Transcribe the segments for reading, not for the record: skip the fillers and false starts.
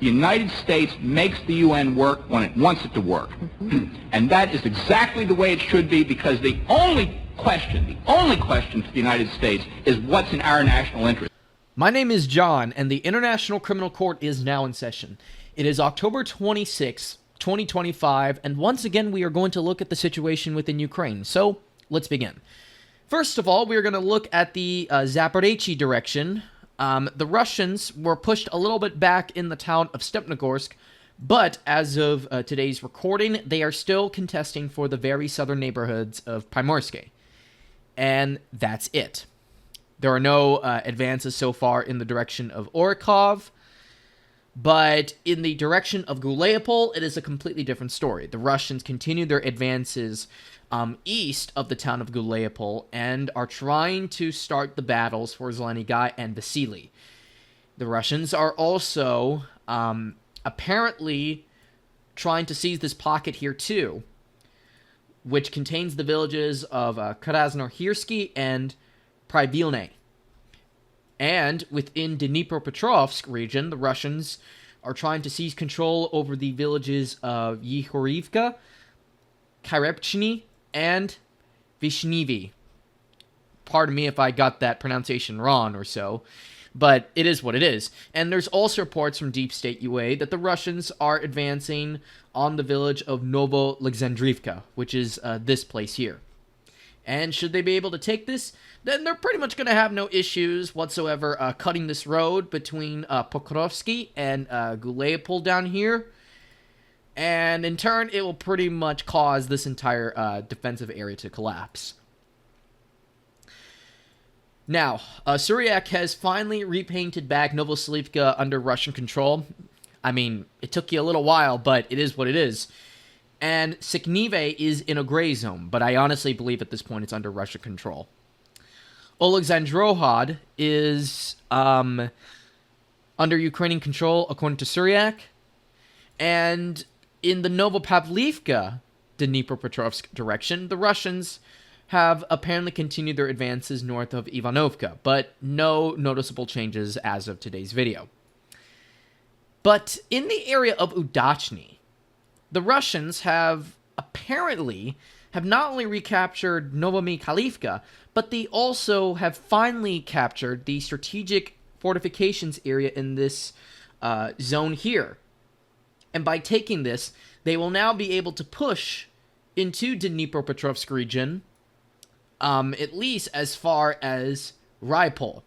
The United States makes the UN work when it wants it to work. And that is exactly the way it should be, because the only question for the United States is what's in our national interest. My name is John, and the International Criminal Court is now in session. It is October 26, 2025, and once again we are going to look at the situation within Ukraine. So, let's begin. First of all, we are going to look at the Zaporizhzhia direction. The Russians were pushed a little bit back in the town of Stepnogorsk, but as of today's recording, they are still contesting for the very southern neighborhoods of Primorske. And that's it. There are no advances so far in the direction of Orikov, but in the direction of Gulaipol, it is a completely different story. The Russians continue their advances east of the town of Gulaipol and are trying to start the battles for Zelenigai and Vasily. The Russians are also apparently trying to seize this pocket here too, which contains the villages of Krasnohirsky and Privilny. And within Dnipropetrovsk region, the Russians are trying to seize control over the villages of Yehorivka, Kyrepchny, and Vishnivy. Pardon me if I got that pronunciation wrong or so, but it is what it is. And there's also reports from Deep State UA that the Russians are advancing on the village of Novo-Alexandrivka, which is this place here. And should they be able to take this, then they're pretty much going to have no issues whatsoever cutting this road between Pokrovsky and Gulaipol down here. And in turn, it will pretty much cause this entire defensive area to collapse. Now, Suryak has finally repainted back Novoselivka under Russian control. I mean, it took you a little while, but it is what it is. And Siknive is in a gray zone, but I honestly believe at this point it's under Russian control. Oleksandrohad is under Ukrainian control, according to Suryak. And in the Novopavlivka, Dnipropetrovsk direction, the Russians have apparently continued their advances north of Ivanovka, but no noticeable changes as of today's video. But in the area of Udachny, the Russians have apparently not only recaptured Novomykhailivka, but they also have finally captured the strategic fortifications area in this zone here. And by taking this, they will now be able to push into Dnipropetrovsk region, at least as far as Rypol.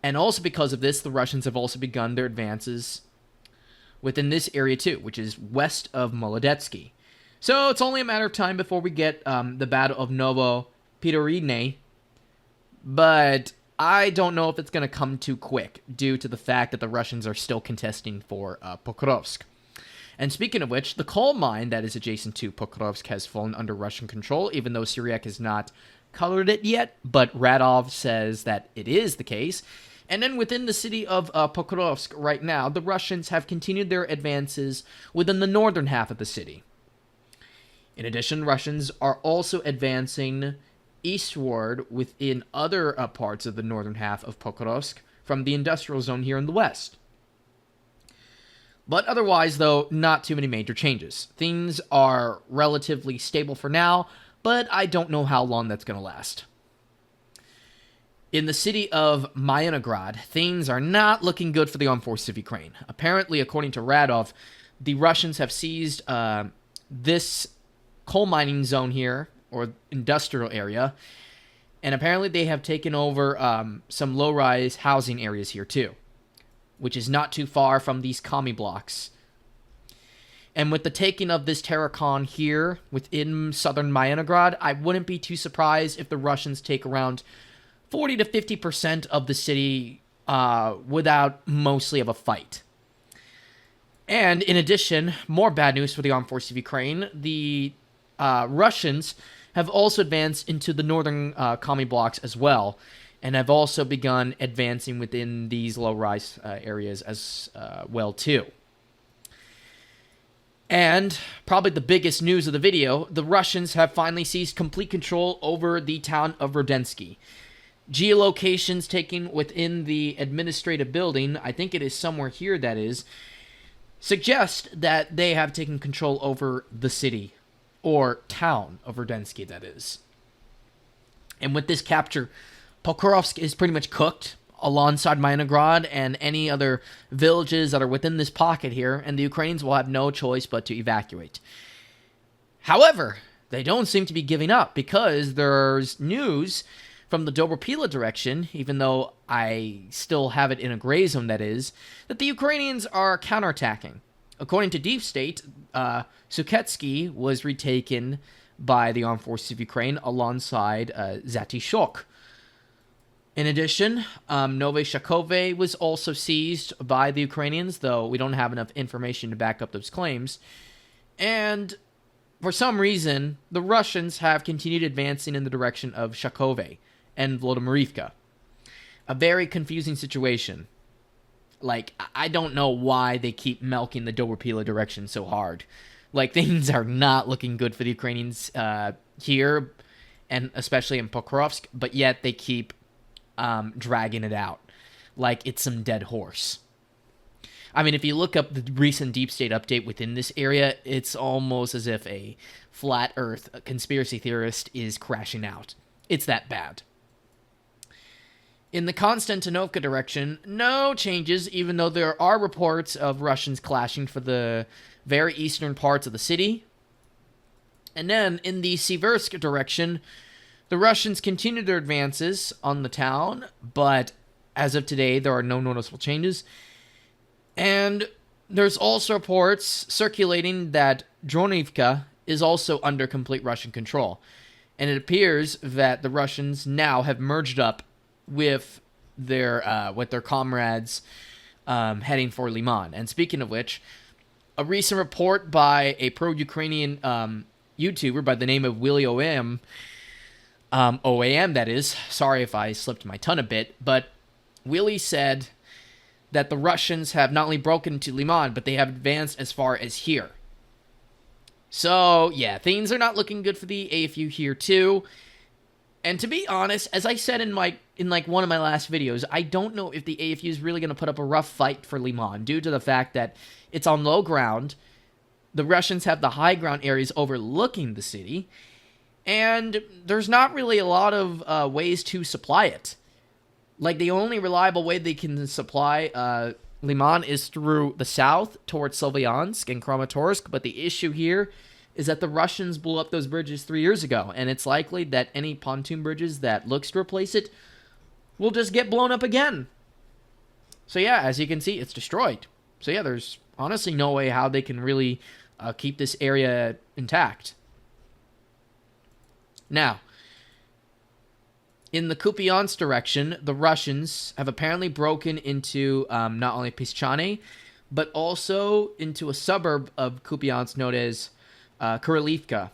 And also because of this, the Russians have also begun their advances within this area too, which is west of Molodetsky. So it's only a matter of time before we get the Battle of Novo-Pedoridne, but I don't know if it's going to come too quick due to the fact that the Russians are still contesting for Pokrovsk. And speaking of which, the coal mine that is adjacent to Pokrovsk has fallen under Russian control, even though Suryak has not colored it yet, but Radov says that it is the case. And then within the city of Pokrovsk right now, the Russians have continued their advances within the northern half of the city. In addition, Russians are also advancing eastward within other parts of the northern half of Pokrovsk from the industrial zone here in the west. But otherwise, though, not too many major changes. Things are relatively stable for now, but I don't know how long that's going to last. In the city of Myanograd, things are not looking good for the armed forces of Ukraine. Apparently, according to Radov, the Russians have seized this coal mining zone here, or industrial area, and apparently they have taken over some low-rise housing areas here too, which is not too far from these commie blocks. And with the taking of this Terrakon here within southern Myanograd, I wouldn't be too surprised if the Russians take around 40 to 50% of the city without mostly of a fight. And in addition, more bad news for the armed forces of Ukraine. The Russians have also advanced into the northern commie blocks as well, and have also begun advancing within these low-rise areas as well too. And probably the biggest news of the video, the Russians have finally seized complete control over the town of RODYNSKE. Geolocations taken within the administrative building, I think it is somewhere here that is, suggest that they have taken control over the city, or town of RODYNSKE, that is. And with this capture, Pokrovsk is pretty much cooked alongside Minograd and any other villages that are within this pocket here, and the Ukrainians will have no choice but to evacuate. However, they don't seem to be giving up, because there's news from the Dobropila direction, even though I still have it in a gray zone, that is, that the Ukrainians are counterattacking. According to Deep State, Suketsky was retaken by the armed forces of Ukraine alongside Zatishok. In addition, Nove Shakove was also seized by the Ukrainians, though we don't have enough information to back up those claims. And for some reason, the Russians have continued advancing in the direction of Shakove and Volodomyrivka. A very confusing situation. Like, I don't know why they keep milking the Dobropila direction so hard. Like, things are not looking good for the Ukrainians here, and especially in Pokrovsk, but yet they keep dragging it out like it's some dead horse. I mean, if you look up the recent Deep State update within this area, it's almost as if a flat Earth conspiracy theorist is crashing out. It's that bad. In the Konstantinovka direction, no changes, even though there are reports of Russians clashing for the very eastern parts of the city. And then, in the Siversk direction, the Russians continue their advances on the town, but as of today, there are no noticeable changes. And there's also reports circulating that Dronivka is also under complete Russian control. And it appears that the Russians now have merged up with their comrades heading for Liman. And speaking of which, a recent report by a pro-Ukrainian YouTuber by the name of Willie OAM, that is, sorry if I slipped my tongue a bit, but Willie said that the Russians have not only broken into Liman, but they have advanced as far as here. So, yeah, things are not looking good for the AFU here, too. And to be honest, as I said in one of my last videos, I don't know if the AFU is really going to put up a rough fight for Liman, due to the fact that it's on low ground, the Russians have the high ground areas overlooking the city, and there's not really a lot of ways to supply it. Like, the only reliable way they can supply Liman is through the south towards Slavyansk and Kramatorsk, but the issue here is that the Russians blew up those bridges 3 years ago, and it's likely that any pontoon bridges that looks to replace it will just get blown up again. So yeah, as you can see, it's destroyed. So yeah, there's honestly no way how they can really keep this area intact. Now, in the Kupiansk direction, the Russians have apparently broken into not only Pischane, but also into a suburb of Kupiansk known as Kurylivka.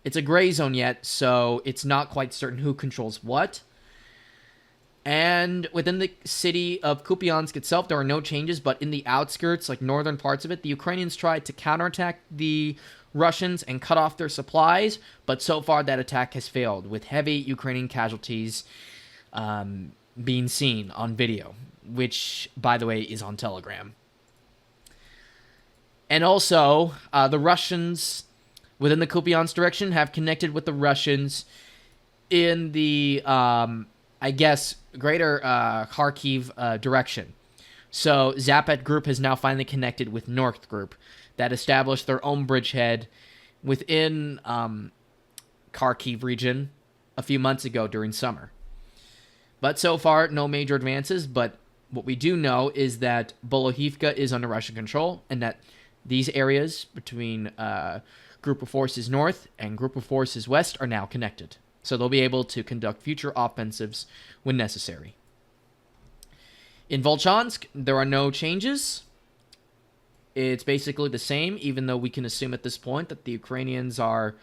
It's a gray zone yet, so it's not quite certain who controls what. And within the city of Kupiansk itself, there are no changes, but in the outskirts, like northern parts of it, the Ukrainians tried to counterattack the Russians and cut off their supplies, but so far that attack has failed, with heavy Ukrainian casualties being seen on video, which, by the way, is on Telegram. And also, the Russians within the Kupiansk direction have connected with the Russians in the, I guess, greater Kharkiv direction. So Zapad Group has now finally connected with North Group that established their own bridgehead within Kharkiv region a few months ago during summer. But so far, no major advances, but what we do know is that Bolohivka is under Russian control, and that these areas between Group of Forces North and Group of Forces West are now connected. So they'll be able to conduct future offensives when necessary. In Volchansk, there are no changes. It's basically the same, even though we can assume at this point that the Ukrainians are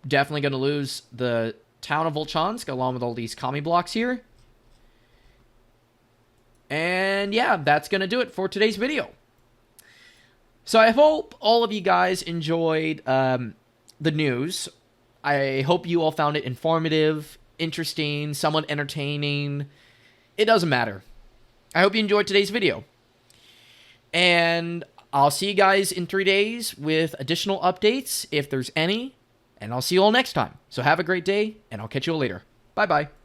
definitely going to lose the town of Volchansk, along with all these commie blocks here. And yeah, that's going to do it for today's video. So I hope all of you guys enjoyed the news. I hope you all found it informative, interesting, somewhat entertaining. It doesn't matter. I hope you enjoyed today's video. And I'll see you guys in 3 days with additional updates, if there's any. And I'll see you all next time. So have a great day, and I'll catch you all later. Bye-bye.